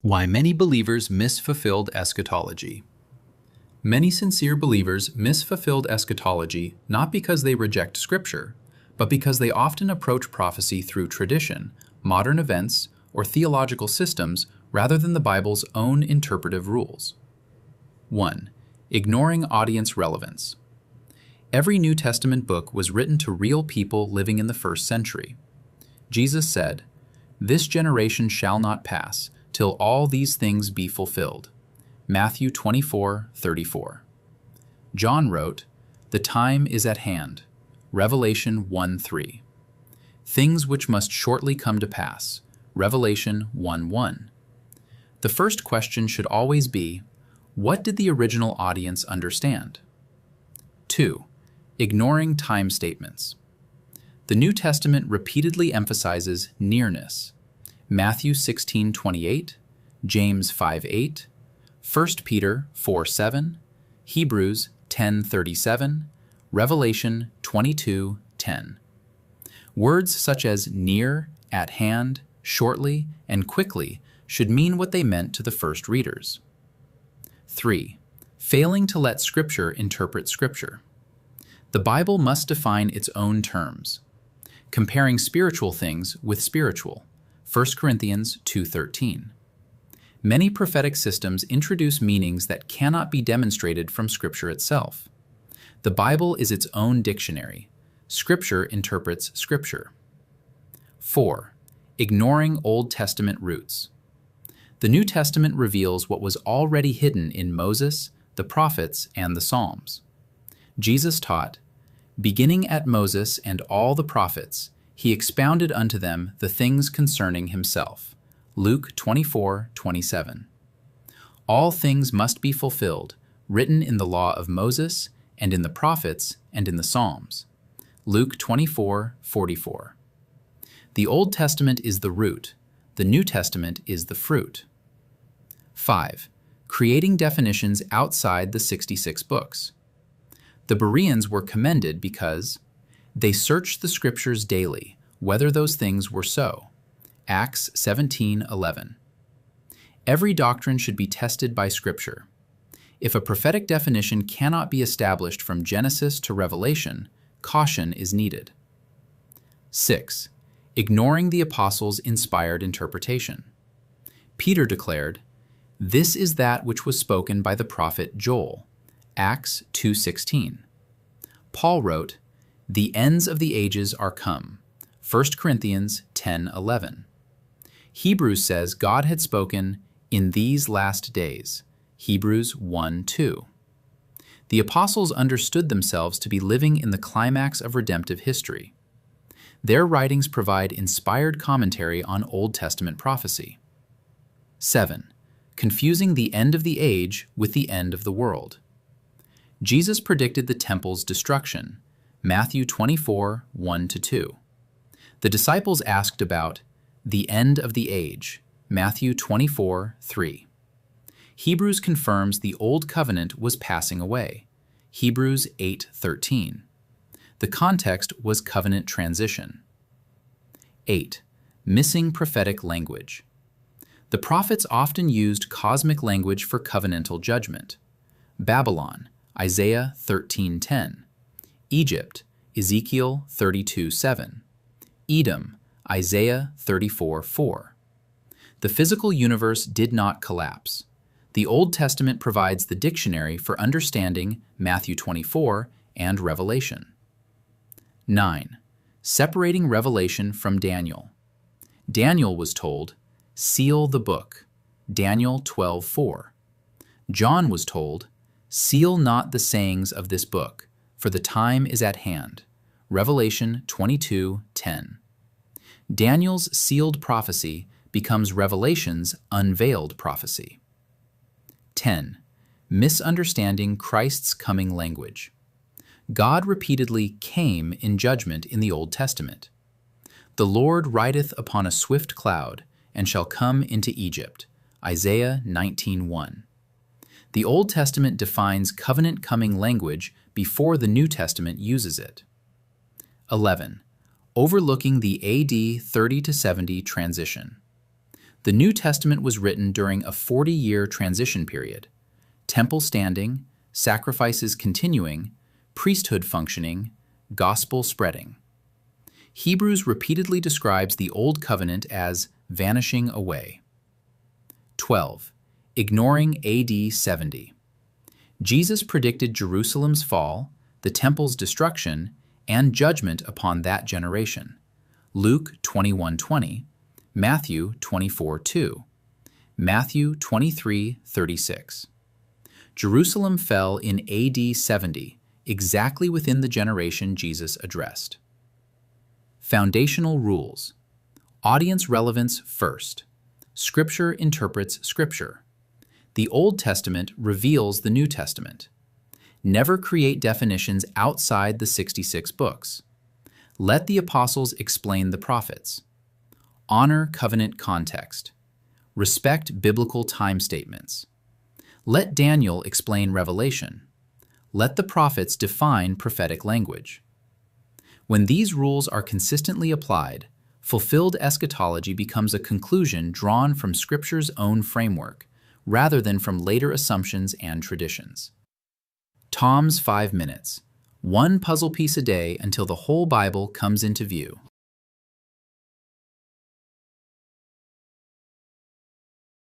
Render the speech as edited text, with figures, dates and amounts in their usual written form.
Why many believers miss fulfilled eschatology. Many sincere believers miss fulfilled eschatology not because they reject Scripture, but because they often approach prophecy through tradition, modern events, or theological systems rather than the Bible's own interpretive rules. 1. Ignoring audience relevance. Every New Testament book was written to real people living in the first century. Jesus said, "This generation shall not pass till all these things be fulfilled." Matthew 24:34. John wrote, "The time is at hand." Revelation 1:3. Things which must shortly come to pass. Revelation 1:1. The first question should always be, what did the original audience understand? 2. Ignoring time statements. The New Testament repeatedly emphasizes nearness. Matthew 16:28, James 5:8, 1 Peter 4:7, Hebrews 10:37, Revelation 22:10. Words such as near, at hand, shortly, and quickly should mean what they meant to the first readers. 3. Failing to let Scripture interpret Scripture. The Bible must define its own terms. Comparing spiritual things with spiritual. 1 Corinthians 2:13. Many prophetic systems introduce meanings that cannot be demonstrated from Scripture itself. The Bible is its own dictionary. Scripture interprets Scripture. 4. Ignoring Old Testament roots. The New Testament reveals what was already hidden in Moses, the prophets, and the Psalms. Jesus taught, "Beginning at Moses and all the prophets, he expounded unto them the things concerning himself." Luke 24:27. All things must be fulfilled, written in the law of Moses, and in the prophets, and in the Psalms. Luke 24:44. The Old Testament is the root, the New Testament is the fruit. 5. Creating definitions outside the 66 books. The Bereans were commended because they searched the Scriptures daily, whether those things were so. Acts 17:11. Every doctrine should be tested by Scripture. If a prophetic definition cannot be established from Genesis to Revelation, caution is needed. 6. Ignoring the apostles' inspired interpretation. Peter declared, "This is that which was spoken by the prophet Joel." Acts 2:16. Paul wrote, "The ends of the ages are come." 1 Corinthians 10:11. Hebrews says God had spoken in these last days. Hebrews 1:2. The apostles understood themselves to be living in the climax of redemptive history. Their writings provide inspired commentary on Old Testament prophecy. 7. Confusing the end of the age with the end of the world. Jesus predicted the temple's destruction. Matthew 24:1-2. The disciples asked about the end of the age. Matthew 24:3. Hebrews confirms the Old Covenant was passing away. Hebrews 8:13. The context was covenant transition. 8. Missing prophetic language. The prophets often used cosmic language for covenantal judgment. Babylon, Isaiah 13:10. Egypt, Ezekiel 32:7. Edom, Isaiah 34:4. The physical universe did not collapse. The Old Testament provides the dictionary for understanding Matthew 24 and Revelation. 9. Separating Revelation from Daniel. Daniel was told, "Seal the book." Daniel 12:4. John was told, "Seal not the sayings of this book, for the time is at hand." Revelation 22:10. Daniel's sealed prophecy becomes Revelation's unveiled prophecy. 10. Misunderstanding Christ's coming language. God repeatedly came in judgment in the Old Testament. "The Lord rideth upon a swift cloud, and shall come into Egypt." Isaiah 19:1. The Old Testament defines covenant coming language before the New Testament uses it. 11. Overlooking the AD 30 to 70 transition. The New Testament was written during a 40-year transition period. Temple standing, sacrifices continuing, priesthood functioning, gospel spreading. Hebrews repeatedly describes the Old Covenant as vanishing away. 12. Ignoring AD 70. Jesus predicted Jerusalem's fall, the temple's destruction, and judgment upon that generation. Luke 21:20, Matthew 24:2, Matthew 23:36. Jerusalem fell in AD 70, exactly within the generation Jesus addressed. Foundational rules. Audience relevance first. Scripture interprets Scripture. The Old Testament reveals the New Testament. Never create definitions outside the 66 books. Let the apostles explain the prophets. Honor covenant context. Respect biblical time statements. Let Daniel explain Revelation. Let the prophets define prophetic language. When these rules are consistently applied, fulfilled eschatology becomes a conclusion drawn from Scripture's own framework, rather than from later assumptions and traditions. Tom's 5 minutes. One puzzle piece a day until the whole Bible comes into view.